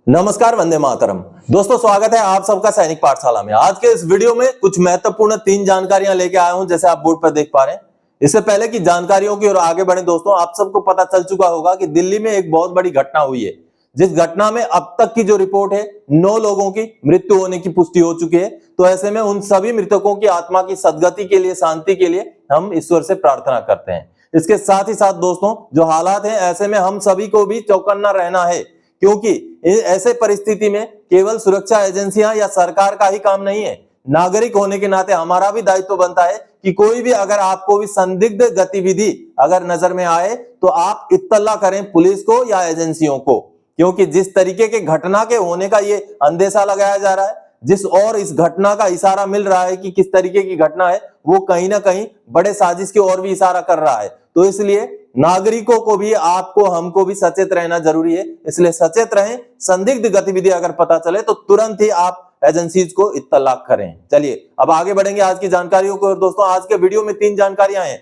नमस्कार, वंदे मातरम। दोस्तों, स्वागत है आप सबका सैनिक पाठशाला में। आज के इस वीडियो में कुछ महत्वपूर्ण 3 जानकारियां लेके आया हूं, जैसे आप बोर्ड पर देख पा रहे हैं। इससे पहले की जानकारियों की ओर आगे बढ़े दोस्तों, आप सबको पता चल चुका होगा कि दिल्ली में एक बहुत बड़ी घटना हुई है, जिस घटना में अब तक की जो रिपोर्ट है 9 लोगों की मृत्यु होने की पुष्टि हो चुकी है। तो ऐसे में उन सभी मृतकों की आत्मा की सद्गति के लिए, शांति के लिए हम ईश्वर से प्रार्थना करते हैं। इसके साथ ही साथ दोस्तों, जो हालात है ऐसे में हम सभी को भी चौकन्ना रहना है, क्योंकि ऐसे परिस्थिति में केवल सुरक्षा एजेंसियां या सरकार का ही काम नहीं है। नागरिक होने के नाते हमारा भी दायित्व बनता है कि कोई भी अगर आपको भी संदिग्ध गतिविधि अगर नजर में आए तो आप इत्तला करें पुलिस को या एजेंसियों को, क्योंकि जिस तरीके के घटना के होने का ये अंदेशा लगाया जा रहा है, जिस और इस घटना का इशारा मिल रहा है कि किस तरीके की घटना है, वो कहीं ना कहीं बड़े साजिश की ओर भी इशारा कर रहा है। तो इसलिए नागरिकों को भी, आपको, हमको भी सचेत रहना जरूरी है। इसलिए सचेत रहें। संदिग्ध गतिविधि अगर पता चले तो तुरंत ही आप एजेंसीज को इत्तला करें। चलिए अब आगे बढ़ेंगे आज की जानकारियों को। दोस्तों, आज के वीडियो में 3 जानकारियां हैं।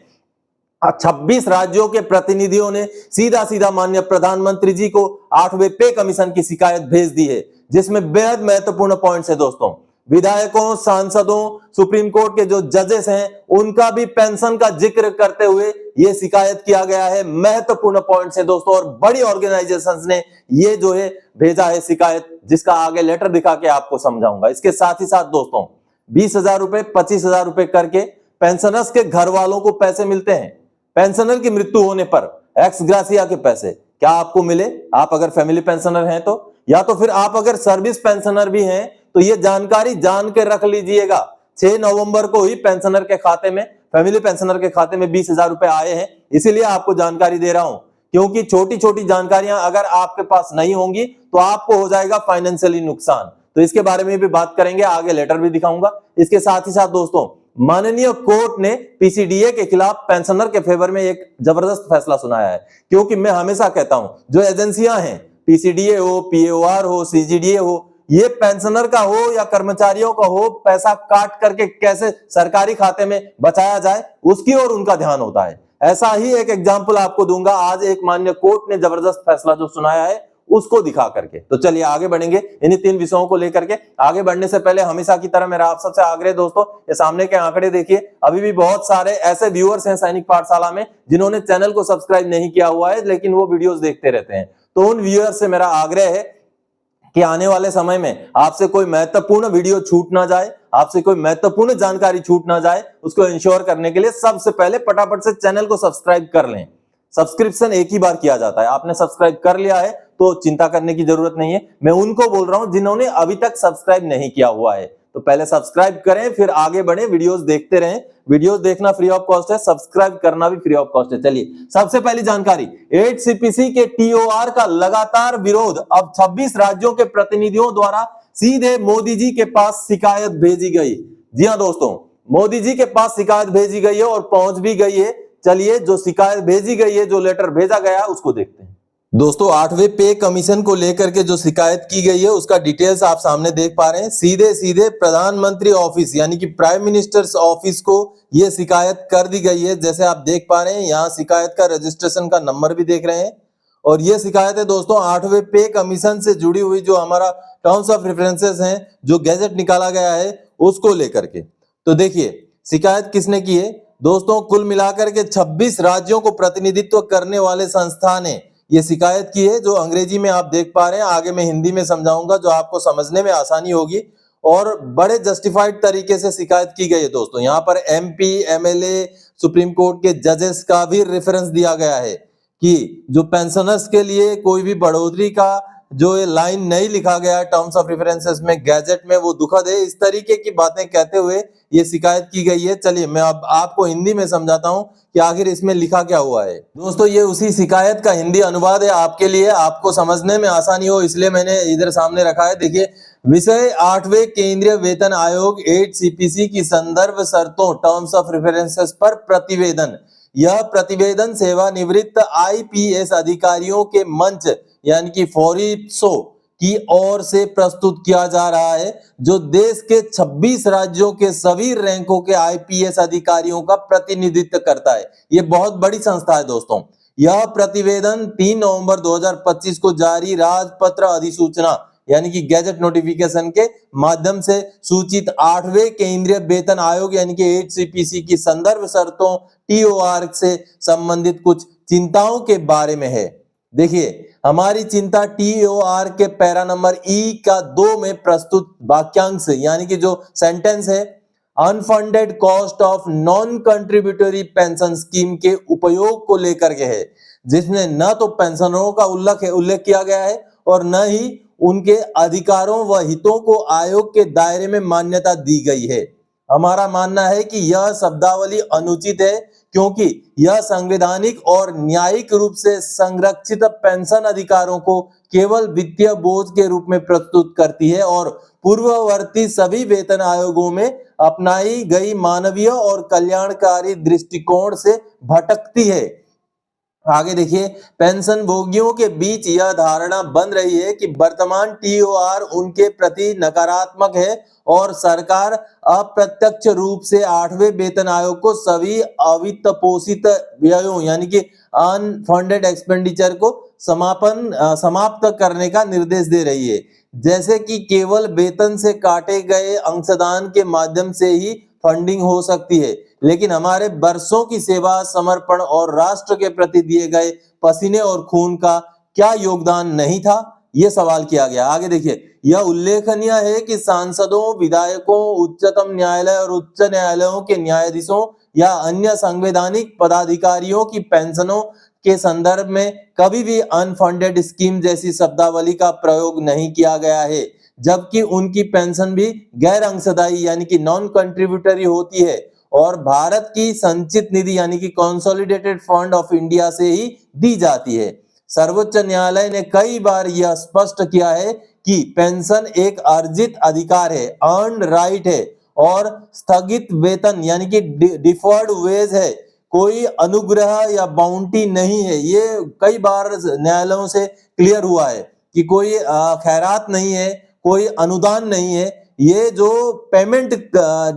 26 राज्यों के प्रतिनिधियों ने सीधा सीधा माननीय प्रधानमंत्री जी को 8वें पे कमीशन की शिकायत भेज दी है, जिसमें बेहद महत्वपूर्ण पॉइंट्स है दोस्तों। विधायकों, सांसदों, सुप्रीम कोर्ट के जो जजेस हैं, उनका भी पेंशन का जिक्र करते हुए यह शिकायत किया गया है। महत्वपूर्ण पॉइंट्स है दोस्तों, और बड़ी ऑर्गेनाइजेशंस ने ये जो है भेजा है शिकायत, जिसका आगे लेटर दिखा के आपको समझाऊंगा। इसके साथ ही साथ दोस्तों, 20,000 रुपए, 25,000 रुपए करके पेंशनर्स के घर वालों को पैसे मिलते हैं। पेंशनर की मृत्यु होने पर एक्स ग्रासिया के पैसे क्या आपको मिले, आप अगर फैमिली पेंशनर हैं तो, या तो फिर आप अगर सर्विस पेंशनर भी हैं तो ये जानकारी जान के रख लीजिएगा। 6 नवंबर को ही पेंशनर के खाते में, फैमिली पेंशनर के खाते में 20,000 रुपए आए हैं। इसीलिए आपको जानकारी दे रहा हूं, क्योंकि छोटी छोटी जानकारियां अगर आपके पास नहीं होंगी तो आपको हो जाएगा फाइनेंशियली नुकसान। तो इसके बारे में भी बात करेंगे, आगे लेटर भी दिखाऊंगा। इसके साथ ही साथ दोस्तों, माननीय कोर्ट ने पीसीडीए के खिलाफ पेंशनर के फेवर में एक जबरदस्त फैसला सुनाया है। क्योंकि मैं हमेशा कहता हूं, जो एजेंसियां हैं, पीसीडीए हो, पीओआर हो, सीजीडीए हो, ये पेंशनर का हो या कर्मचारियों का हो, पैसा काट करके कैसे सरकारी खाते में बचाया जाए, उसकी ओर उनका ध्यान होता है। ऐसा ही एक एग्जाम्पल आपको दूंगा। आज एक माननीय कोर्ट ने जबरदस्त फैसला जो सुनाया है उसको दिखा करके। तो चलिए आगे बढ़ेंगे इन्हीं 3 विषयों को लेकर के। आगे बढ़ने से पहले हमेशा की तरह मेरा आप सबसे आग्रह दोस्तों, ये सामने के आंकड़े देखिए। अभी भी बहुत सारे ऐसे व्यूअर्स हैं सैनिक पाठशाला में जिन्होंने चैनल को सब्सक्राइब नहीं किया हुआ है, लेकिन वो वीडियोस देखते रहते हैं। तो उन व्यूअर्स से मेरा आग्रह है कि आने वाले समय में आपसे कोई महत्वपूर्ण वीडियो छूट ना जाए, आपसे कोई महत्वपूर्ण जानकारी छूट ना जाए, उसको इंश्योर करने के लिए सबसे पहले फटाफट से चैनल को सब्सक्राइब कर लें। सब्सक्रिप्शन एक ही बार किया जाता है। आपने सब्सक्राइब कर लिया है तो चिंता करने की जरूरत नहीं है। मैं उनको बोल रहा हूं जिन्होंने अभी तक सब्सक्राइब नहीं किया हुआ है। तो पहले सब्सक्राइब करें, फिर आगे बढ़े, वीडियोस देखते रहें। वीडियोस देखना फ्री ऑफ कॉस्ट है, सब्सक्राइब करना भी फ्री ऑफ कॉस्ट है। चलिए सबसे पहली जानकारी, 8 सीपीसी के टीओआर का लगातार विरोध। अब 26 राज्यों के प्रतिनिधियों द्वारा सीधे मोदी जी के पास शिकायत भेजी गई। जी हां दोस्तों, मोदी जी के पास शिकायत भेजी गई है और पहुंच भी गई है। चलिए जो शिकायत भेजी गई है, जो लेटर भेजा गया है, उसको देखते हैं। दोस्तों, 8वें पे कमीशन को लेकर के जो शिकायत की गई है उसका डिटेल्स आप सामने देख पा रहे हैं। सीधे सीधे प्रधानमंत्री ऑफिस यानी कि प्राइम मिनिस्टर्स ऑफिस को यह शिकायत कर दी गई है। जैसे आप देख पा रहे हैं, यहाँ शिकायत का रजिस्ट्रेशन का नंबर भी देख रहे हैं। और यह शिकायत है दोस्तों 8वें पे कमीशन से जुड़ी हुई, जो हमारा टर्म्स ऑफ रेफरेंसेस हैं, जो गैजेट निकाला गया है, उसको लेकर के। तो देखिए शिकायत किसने की है दोस्तों, कुल मिलाकर के 26 राज्यों को प्रतिनिधित्व करने वाले संस्था ने ये शिकायत की है, जो अंग्रेजी में आप देख पा रहे हैं। आगे मैं हिंदी में समझाऊंगा, जो आपको समझने में आसानी होगी। और बड़े जस्टिफाइड तरीके से शिकायत की गई है दोस्तों। यहाँ पर एमपी, एमएलए, सुप्रीम कोर्ट के जजेस का भी रेफरेंस दिया गया है कि जो पेंशनर्स के लिए कोई भी बढ़ोतरी का जो ये लाइन नहीं लिखा गया टर्म्स ऑफ रेफरेंसेस में, गैजेट में, वो दुखद है। इस तरीके की बातें कहते हुए ये शिकायत की गई है। चलिए मैं अब आपको हिंदी में समझाता हूं कि आखिर इसमें लिखा क्या हुआ है। दोस्तों, ये उसी शिकायत का हिंदी अनुवाद है आपके लिए, आपको समझने में आसानी हो इसलिए मैंने इधर सामने रखा है। देखिए, विषय 8वें केंद्रीय वेतन आयोग 8 सीपीसी की संदर्भ शर्तों टर्म्स ऑफ रेफरेंसेस पर प्रतिवेदन। यह प्रतिवेदन सेवानिवृत्त आईपीएस अधिकारियों के मंच यानी कि फॉरिप्सो की ओर से प्रस्तुत किया जा रहा है, जो देश के 26 राज्यों के सभी रैंकों के आईपीएस अधिकारियों का प्रतिनिधित्व करता है। यह बहुत बड़ी संस्था है दोस्तों। यह प्रतिवेदन 3 नवंबर 2025 को जारी राजपत्र अधिसूचना यानी कि गैजेट नोटिफिकेशन के माध्यम से सूचित 8वें केंद्रीय वेतन आयोग यानी कि 8CPC की संदर्भ शर्तों TOR से संबंधित कुछ चिंताओं के बारे में है। देखिए, हमारी चिंता TOR के पैरा नंबर ई का 2 में प्रस्तुत वाक्यांश यानी कि जो सेंटेंस है, unfunded cost of non contributory pension scheme के उपयोग को लेकर के है, जिसमें न तो पेंशनरों का उल्लेख किया गया है और न ही उनके अधिकारों व हितों को आयोग के दायरे में मान्यता दी गई है। हमारा मानना है कि यह शब्दावली अनुचित है, क्योंकि यह संवैधानिक और न्यायिक रूप से संरक्षित पेंशन अधिकारों को केवल वित्तीय बोझ के रूप में प्रस्तुत करती है और पूर्ववर्ती सभी वेतन आयोगों में अपनाई गई मानवीय और कल्याणकारी दृष्टिकोण से भटकती है। आगे देखिए, पेंशन भोगियों के बीच यह धारणा बन रही है कि वर्तमान TOR उनके प्रति नकारात्मक है और सरकार अप्रत्यक्ष रूप से 8वें वेतन आयोग को सभी अवित्त पोषित व्ययों यानी कि अनफंडेड एक्सपेंडिचर को समाप्त करने का निर्देश दे रही है, जैसे कि केवल वेतन से काटे गए अंशदान के माध्यम से ही फंडिंग हो सकती है। लेकिन हमारे वर्षों की सेवा, समर्पण और राष्ट्र के प्रति दिए गए पसीने और खून का क्या योगदान नहीं था, यह सवाल किया गया। आगे देखिए, यह उल्लेखनीय है कि सांसदों, विधायकों, उच्चतम न्यायालय और उच्च न्यायालयों के न्यायाधीशों या अन्य संवैधानिक पदाधिकारियों की पेंशनों के संदर्भ में कभी भी अनफंडेड स्कीम जैसी शब्दावली का प्रयोग नहीं किया गया है, जबकि उनकी पेंशन भी गैर अंशदायी यानी कि नॉन कंट्रीब्यूटरी होती है और भारत की संचित निधि यानी कि कंसोलिडेटेड फंड ऑफ इंडिया से ही दी जाती है। सर्वोच्च न्यायालय ने कई बार यह स्पष्ट किया है कि पेंशन एक अर्जित अधिकार है, अर्न्ड राइट है और स्थगित वेतन यानी कि डिफर्ड वेज है, कोई अनुग्रह या बाउंटी नहीं है। ये कई बार न्यायालयों से क्लियर हुआ है कि कोई खैरात नहीं है, कोई अनुदान नहीं है, ये जो पेमेंट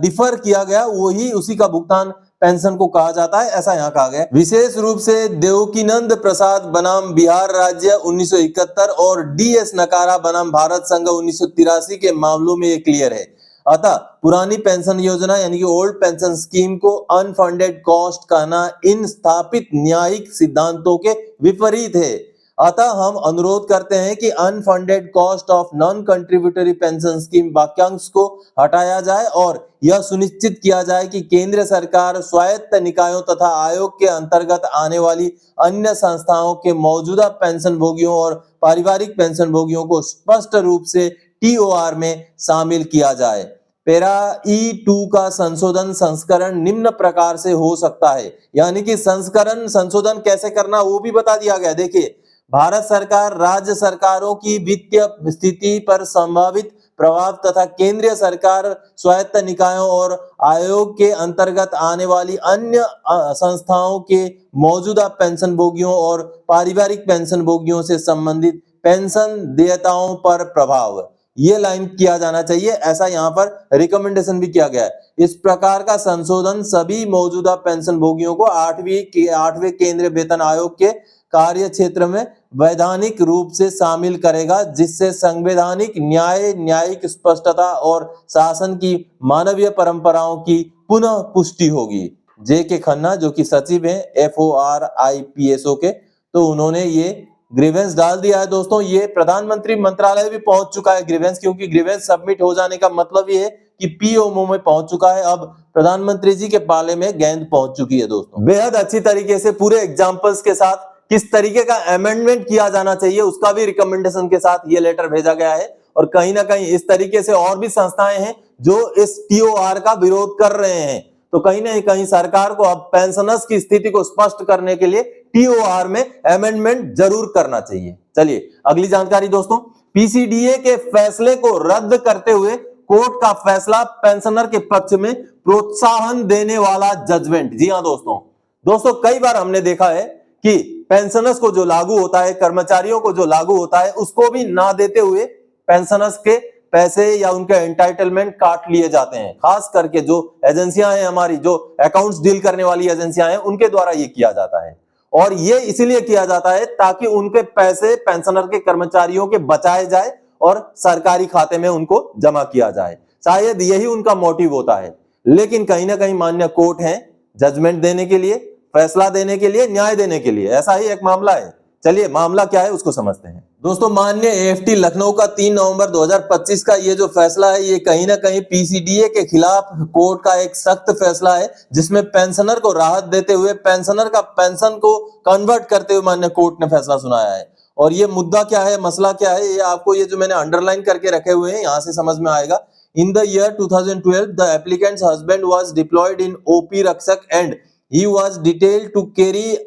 डिफर किया गया वही उसी का भुगतान पेंशन को कहा जाता है, ऐसा यहाँ कहा गया। विशेष रूप से देवकीनंद प्रसाद बनाम बिहार राज्य 1971 और DS नकारा बनाम भारत संघ 1983 के मामलों में ये क्लियर है। अतः पुरानी पेंशन योजना यानी कि ओल्ड पेंशन स्कीम को अनफंडेड कॉस्ट कहना इन स्थापित न्यायिक सिद्धांतों के विपरीत है। अतः हम अनुरोध करते हैं कि unfunded cost of non contributory pension scheme वाक्यांश को हटाया जाए और यह सुनिश्चित किया जाए कि केंद्र सरकार स्वायत्त निकायों तथा आयोग के अंतर्गत आने वाली अन्य संस्थाओं के मौजूदा पेंशन भोगियों और पारिवारिक पेंशन भोगियों को स्पष्ट रूप से TOR में शामिल किया जाए। पैरा E2 का संशोधन निम्न प्रकार से हो सकता है, यानी कि संशोधन कैसे करना वो भी बता दिया गया। देखिए, भारत सरकार राज्य सरकारों की वित्तीय स्थिति पर संभावित प्रभाव तथा केंद्रीय सरकार स्वायत्त निकायों और आयोग के अंतर्गत आने वाली अन्य संस्थाओं के मौजूदा पेंशन भोगियों और पारिवारिक पेंशन भोगियों से संबंधित पेंशन देयताओं पर प्रभाव, ये लाइन किया जाना चाहिए, ऐसा यहाँ पर रिकमेंडेशन भी किया गया है। इस प्रकार का संशोधन सभी मौजूदा पेंशन भोगियों को 8वें केंद्रीय वेतन आयोग के कार्य क्षेत्र में वैधानिक रूप से शामिल करेगा, जिससे संवैधानिक न्याय, न्यायिक स्पष्टता और शासन की मानवीय परंपराओं की पुनः पुष्टि होगी। JK खन्ना जो कि सचिव हैं FORIPSO के, तो उन्होंने ये ग्रीवेंस डाल दिया है। दोस्तों, ये प्रधानमंत्री मंत्रालय भी पहुंच चुका है ग्रीवेंस, क्योंकि ग्रीवेंस सबमिट हो जाने का मतलब ये है कि PMO में पहुंच चुका है। अब प्रधानमंत्री जी के पाले में गेंद पहुंच चुकी है। दोस्तों, बेहद अच्छी तरीके से पूरे एग्जाम्पल्स के साथ किस तरीके का अमेंडमेंट किया जाना चाहिए उसका भी रिकमेंडेशन के साथ ये लेटर भेजा गया है। और कहीं ना कहीं इस तरीके से और भी संस्थाएं हैं जो इस TOR का विरोध कर रहे हैं, तो कहीं ना कहीं सरकार को अब पेंशनर्स की स्थिति को स्पष्ट करने के लिए TOR में अमेंडमेंट जरूर करना चाहिए। चलिए अगली जानकारी दोस्तों, PCDA के फैसले को रद्द करते हुए कोर्ट का फैसला, पेंशनर के पक्ष में प्रोत्साहन देने वाला जजमेंट। जी हाँ दोस्तों, कई बार हमने देखा है कि पेंशनर्स को जो लागू होता है, कर्मचारियों को जो लागू होता है, उसको भी ना देते हुए पेंशनर्स के पैसे या उनके एंटाइटलमेंट काट लिए जाते हैं। खास करके जो एजेंसियां हैं हमारी, जो अकाउंट्स डील करने वाली एजेंसियां हैं, उनके द्वारा ये किया जाता है। और ये इसीलिए किया जाता है ताकि उनके पैसे पेंशनर के कर्मचारियों के बचाए जाए और सरकारी खाते में उनको जमा किया जाए। शायद यही उनका मोटिव होता है, लेकिन कहीं ना कहीं माननीय कोर्ट है जजमेंट देने के लिए, फैसला देने के लिए, न्याय देने के लिए। ऐसा ही एक मामला है। चलिए मामला क्या है उसको समझते हैं। दोस्तों, माननीय एएफटी लखनऊ का 3 नवंबर 2025 का ये जो फैसला है, ये कहीं ना कहीं पीसीडीए के खिलाफ कोर्ट का एक सख्त फैसला है, जिसमें पेंशनर को राहत देते हुए पेंशनर का पेंशन को कन्वर्ट करते हुए माननीय कोर्ट ने फैसला सुनाया है। और ये मुद्दा क्या है, मसला क्या है, ये आपको ये जो मैंने अंडरलाइन करके रखे हुए हैं यहां से समझ में आएगा। In the year 2012, the applicant's husband was deployed in OP Rakshak and he was detailed to carry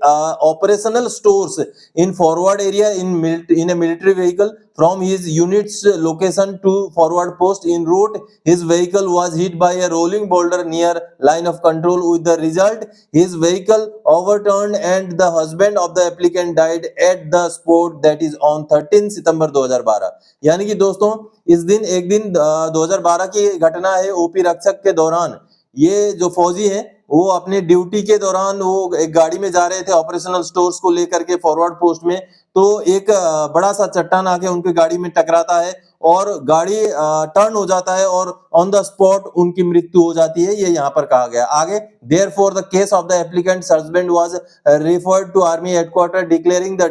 operational stores in forward area in a military vehicle from his unit's location to forward post. En route, his vehicle was hit by a rolling boulder near line of control. With the result, his vehicle overturned and the husband of the applicant died at the spot, that is on 13 सितंबर 2012। यानी कि दोस्तों इस दिन एक दिन 2012 की घटना है। ओपी रक्षक के दौरान ये जो फौजी हैं वो अपने ड्यूटी के दौरान वो एक गाड़ी में जा रहे थे ऑपरेशनल स्टोर्स को लेकर के फॉरवर्ड पोस्ट में, तो एक बड़ा सा चट्टान आके उनके गाड़ी में टकराता है और गाड़ी टर्न हो जाता है और ऑन द स्पॉट उनकी मृत्यु हो जाती है। ये यहाँ पर कहा गया। आगे, therefore the case of the applicant's husband was referred to army headquarters, declaring the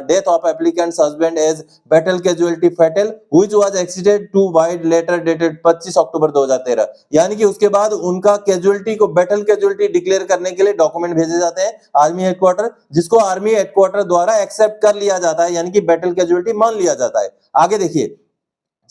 death of applicant's husband as battle casualty fatal, which was exceeded to wide letter dated 25 अक्टूबर 2013। यानी कि उसके बाद उनका कैजुअलिटी को बैटल कैजुअलिटी डिक्लेयर करने के लिए document भेजे जाते हैं आर्मी हेडक्वार्टर, जिसको आर्मी हेडक्वार्टर द्वारा एक्सेप्ट कर लिया जाता है, यानी कि बैटल कैजुअलिटी मान लिया जाता है। आगे देखिए,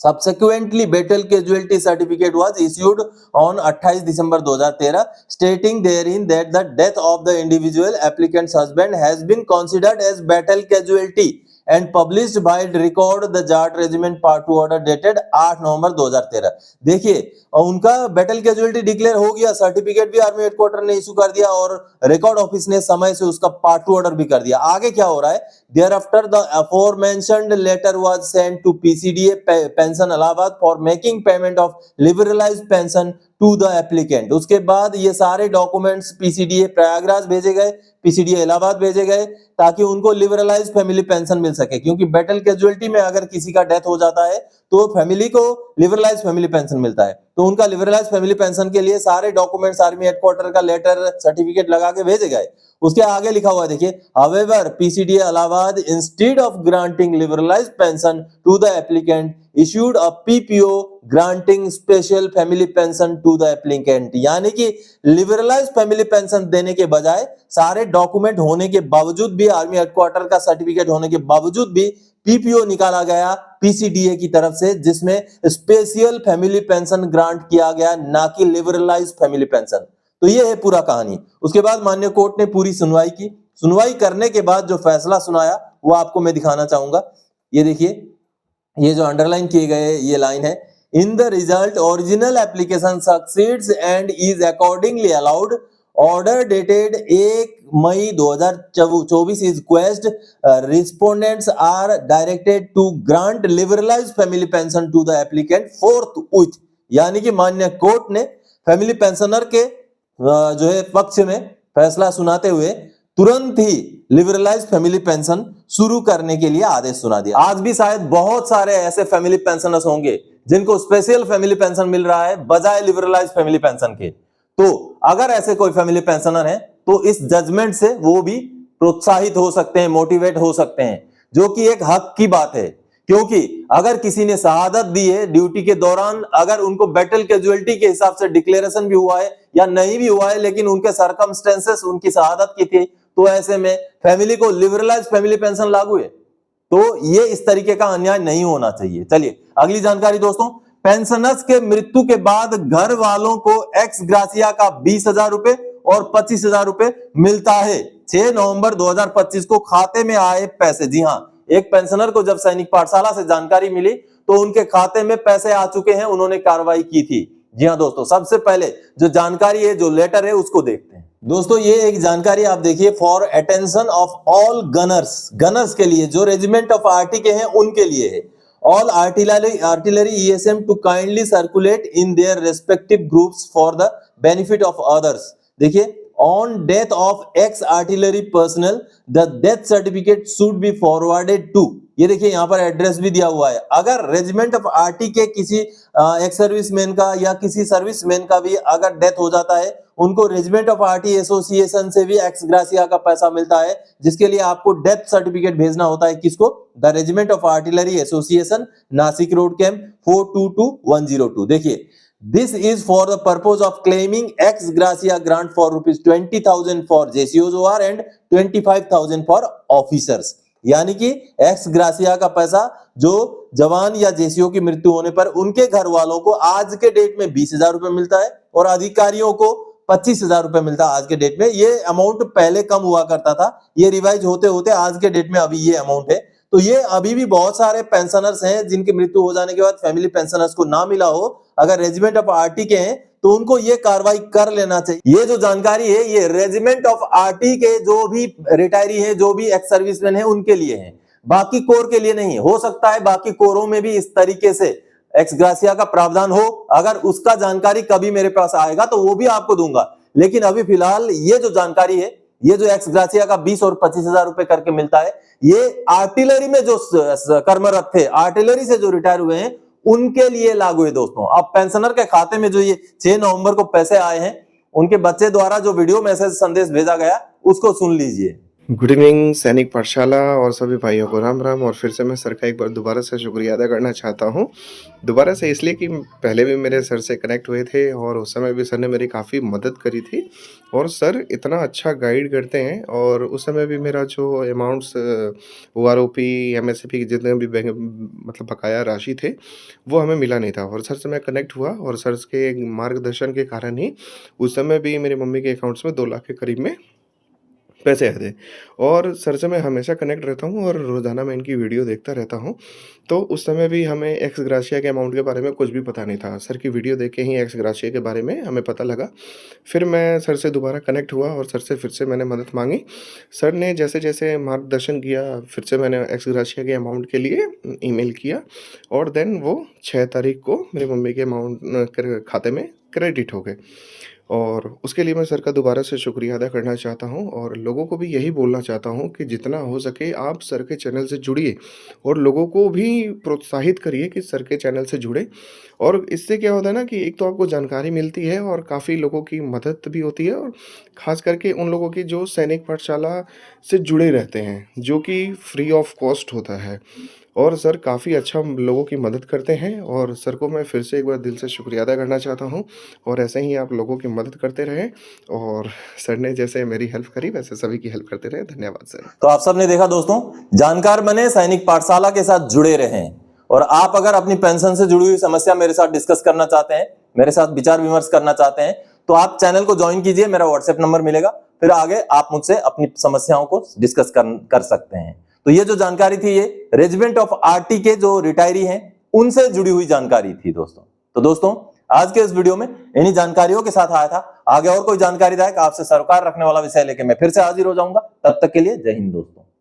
Subsequently, battle casualty certificate was issued on 28 December 2013, stating therein that the death of the individual applicant's husband has been considered as battle casualty and published by record the Jat Regiment Part 2 order dated 8 नवंबर 2013। देखिए, उनका battle casualty declare हो गया, certificate भी army headquarter ने issue कर दिया और record office ने समय से उसका पार्ट 2 ऑर्डर भी कर दिया। आगे क्या हो रहा है, thereafter the aforementioned letter was sent to PCDA pension Allahabad for making payment of liberalized pension to the applicant। उसके बाद ये सारे डॉक्यूमेंट्स पीसीडीए प्रयागराज भेजे गए, पीसीडीए इलाहाबाद भेजे गए, ताकि उनको लिबरलाइज फैमिली पेंशन मिल सके, क्योंकि बैटल कैजुअलिटी में अगर किसी का डेथ हो जाता है तो फैमिली को लिबरलाइज फैमिली पेंशन मिलता है। तो उनका लिबरलाइज फैमिली पेंशन के लिए सारे डॉक्यूमेंट्स आर्मी हेडक्वार्टर का लेटर सर्टिफिकेट लगा के भेजे गए। उसके आगे लिखा हुआ देखिए, however PCDA Allahabad instead of granting liberalized pension to the applicant issued a PPO granting special family pension to the applicant। यानी कि लिबरलाइज फैमिली पेंशन देने के बजाय सारे डॉक्यूमेंट होने के बावजूद भी, आर्मी हेडक्वार्टर का सर्टिफिकेट होने के बावजूद भी पीपीओ निकाला गया पीसीडीए की तरफ से, जिसमें स्पेशल फैमिली पेंशन ग्रांट किया गया, ना कि लिबरलाइज फैमिली पेंशन। तो ये है पूरा कहानी। उसके बाद माननीय कोर्ट ने पूरी सुनवाई की। सुनवाई करने के बाद जो फैसला सुनाया वो आपको मैं दिखाना चाहूंगा। ये देखिए, ये जो अंडरलाइन किए गए ये लाइन है, in the result original application succeeds and is accordingly allowed. Order dated 1 May 2024 is quashed respondents are directed to grant liberalise family pension to the applicant fourth. यानी कि माननीय कोर्ट ने फैमिली पेंशनर के जो है पक्ष में फैसला सुनाते हुए तुरंत ही लिबरलाइज फैमिली पेंशन शुरू करने के लिए आदेश सुना दिया। आज भी शायद बहुत सारे ऐसे फैमिली पेंशनर्स होंगे जिनको स्पेशल फैमिली पेंशन मिल रहा है बजाय लिबरलाइज फैमिली पेंशन के। तो अगर ऐसे कोई फैमिली पेंशनर है तो इस जजमेंट से वो भी प्रोत्साहित हो सकते हैं, मोटिवेट हो सकते हैं, जो कि एक हक की बात है। क्योंकि अगर किसी ने शहादत दी है ड्यूटी के दौरान, अगर उनको बैटल कैजुअलिटी के हिसाब से डिक्लेरेशन भी हुआ है या नहीं भी हुआ है, लेकिन उनके सर्कमस्टेंसेस उनकी शहादत की थी, तो ऐसे में फैमिली को लिबरलाइज फैमिली पेंशन लागू है। तो ये इस तरीके का अन्याय नहीं होना चाहिए। चलिए अगली जानकारी दोस्तों, पेंशनर्स के मृत्यु के बाद घर वालों को एक्स ग्रासिया का 20,000 रुपए और 25,000 रुपए मिलता है। 6 नवंबर 2025 को खाते में आए पैसे। जी हाँ, एक पेंशनर को जब सैनिक पाठशाला से जानकारी मिली तो उनके खाते में पैसे आ चुके हैं, उन्होंने कार्रवाई की थी। जी हाँ दोस्तों, सबसे पहले जो जानकारी है, जो लेटर है, उसको देखते हैं। दोस्तों ये एक जानकारी आप देखिए, for attention of all Gunners के लिए, जो रेजिमेंट ऑफ आरटी के हैं उनके लिए है। All artillery ESM to kindly circulate in their respective groups for the benefit of others. देखिए, on death of ex artillery personnel the death certificate should be forwarded to ये देखिए यहाँ पर एड्रेस भी दिया हुआ है। अगर रेजिमेंट ऑफ आरटी के किसी एक्स सर्विसमैन का या किसी सर्विसमैन का भी अगर डेथ हो जाता है, उनको रेजिमेंट ऑफ आरटी एसोसिएशन से भी एक्स ग्रासिया का पैसा मिलता है, जिसके लिए आपको डेथ सर्टिफिकेट भेजना होता है। किसको? The regiment of artillery association, Nashik road camp 422102। देखिए, this is for the purpose of claiming x gratia grant for ₹20,000 for JCOs and 25,000 for officers. यानी कि एक्स ग्रासिया का पैसा जो जवान या जेसीओ की मृत्यु होने पर उनके घर वालों को आज के डेट में 20,000 रुपए मिलता है और अधिकारियों को 25,000 रुपए मिलता है आज के डेट में। ये अमाउंट पहले कम हुआ करता था, ये रिवाइज होते होते आज के डेट में अभी ये अमाउंट है। तो ये अभी भी बहुत सारे पेंशनर्स हैं जिनकी मृत्यु हो जाने के बाद फैमिली पेंशनर्स को ना मिला हो, अगर रेजिमेंट ऑफ आरटी के हैं तो उनको ये कार्रवाई कर लेना चाहिए। ये जो जानकारी है ये रेजिमेंट ऑफ आरटी के जो भी रिटायरी है, जो भी एक्स सर्विसमैन है, उनके लिए है, बाकी कोर के लिए नहीं। हो सकता है बाकी कोरों में भी इस तरीके से एक्स ग्रासिया का प्रावधान हो, अगर उसका जानकारी कभी मेरे पास आएगा तो वो भी आपको दूंगा। लेकिन अभी फिलहाल ये जो जानकारी है, ये जो एक्स ग्रासिया का 20 और 25,000 रुपए करके मिलता है, ये आर्टिलरी में जो कर्मरत थे, आर्टिलरी से जो रिटायर हुए हैं, उनके लिए लागू है दोस्तों। अब पेंशनर के खाते में जो ये 6 नवंबर को पैसे आए हैं, उनके बच्चे द्वारा जो वीडियो मैसेज संदेश भेजा गया उसको सुन लीजिए। गुड इवनिंग सैनिक पाठशाला और सभी भाइयों को राम राम। और फिर से मैं सर का एक बार दोबारा से शुक्रिया अदा करना चाहता हूँ। दोबारा से इसलिए कि पहले भी मेरे सर से कनेक्ट हुए थे और उस समय भी सर ने मेरी काफ़ी मदद करी थी और सर इतना अच्छा गाइड करते हैं। और उस समय भी मेरा जो अमाउंट्स OROP MSP के जितने भी बैंक मतलब बकाया राशि थे वो हमें मिला नहीं था। और सर से मैं कनेक्ट हुआ और सर के मार्गदर्शन के कारण ही उस समय भी मेरी मम्मी के अकाउंट्स में 2 लाख के करीब में पैसे आए थे। और सर से मैं हमेशा कनेक्ट रहता हूँ और रोज़ाना मैं इनकी वीडियो देखता रहता हूँ। तो उस समय भी हमें एक्स ग्रासिया के अमाउंट के बारे में कुछ भी पता नहीं था। सर की वीडियो देख के ही एक्स ग्रासिया के बारे में हमें पता लगा। फिर मैं सर से दोबारा कनेक्ट हुआ और सर से फिर से मैंने मदद मांगी। सर ने जैसे जैसे मार्गदर्शन किया, फिर से मैंने एक्स ग्रासिया के अमाउंट के लिए ईमेल किया और देन वो 6 तारीख को मेरी मम्मी के अमाउंट खाते में क्रेडिट हो गए। और उसके लिए मैं सर का दोबारा से शुक्रिया अदा करना चाहता हूँ और लोगों को भी यही बोलना चाहता हूँ कि जितना हो सके आप सर के चैनल से जुड़िए और लोगों को भी प्रोत्साहित करिए कि सर के चैनल से जुड़े। और इससे क्या होता है ना कि एक तो आपको जानकारी मिलती है और काफ़ी लोगों की मदद भी होती है, और ख़ास करके उन लोगों की जो सैनिक पाठशाला से जुड़े रहते हैं, जो कि फ्री ऑफ कॉस्ट होता है। और सर काफ़ी अच्छा लोगों की मदद करते हैं और सर को मैं फिर से एक बार दिल से शुक्रिया अदा करना चाहता हूँ। और ऐसे ही आप लोगों की मदद करते रहें और सर ने जैसे मेरी हेल्प करी वैसे सभी की हेल्प करते रहें। धन्यवाद सर। तो आप सबने देखा दोस्तों, जानकार बने, सैनिक पाठशाला के साथ जुड़े रहें। और आप अगर अपनी पेंशन से जुड़ी हुई समस्या मेरे साथ डिस्कस करना चाहते हैं, मेरे साथ विचार विमर्श करना चाहते हैं, तो आप चैनल को ज्वाइन कीजिए, मेरा व्हाट्सएप नंबर मिलेगा, फिर आगे आप मुझसे अपनी समस्याओं को डिस्कस कर सकते हैं। तो ये जो जानकारी थी ये रेजिमेंट ऑफ आरटी के जो रिटायरी हैं उनसे जुड़ी हुई जानकारी थी दोस्तों। तो दोस्तों आज के इस वीडियो में इन्हीं जानकारियों के साथ आया था। आगे और कोई जानकारी दायक आपसे सरोकार रखने वाला विषय लेके मैं फिर से हाजिर हो जाऊंगा। तब तक के लिए जय हिंद दोस्तों।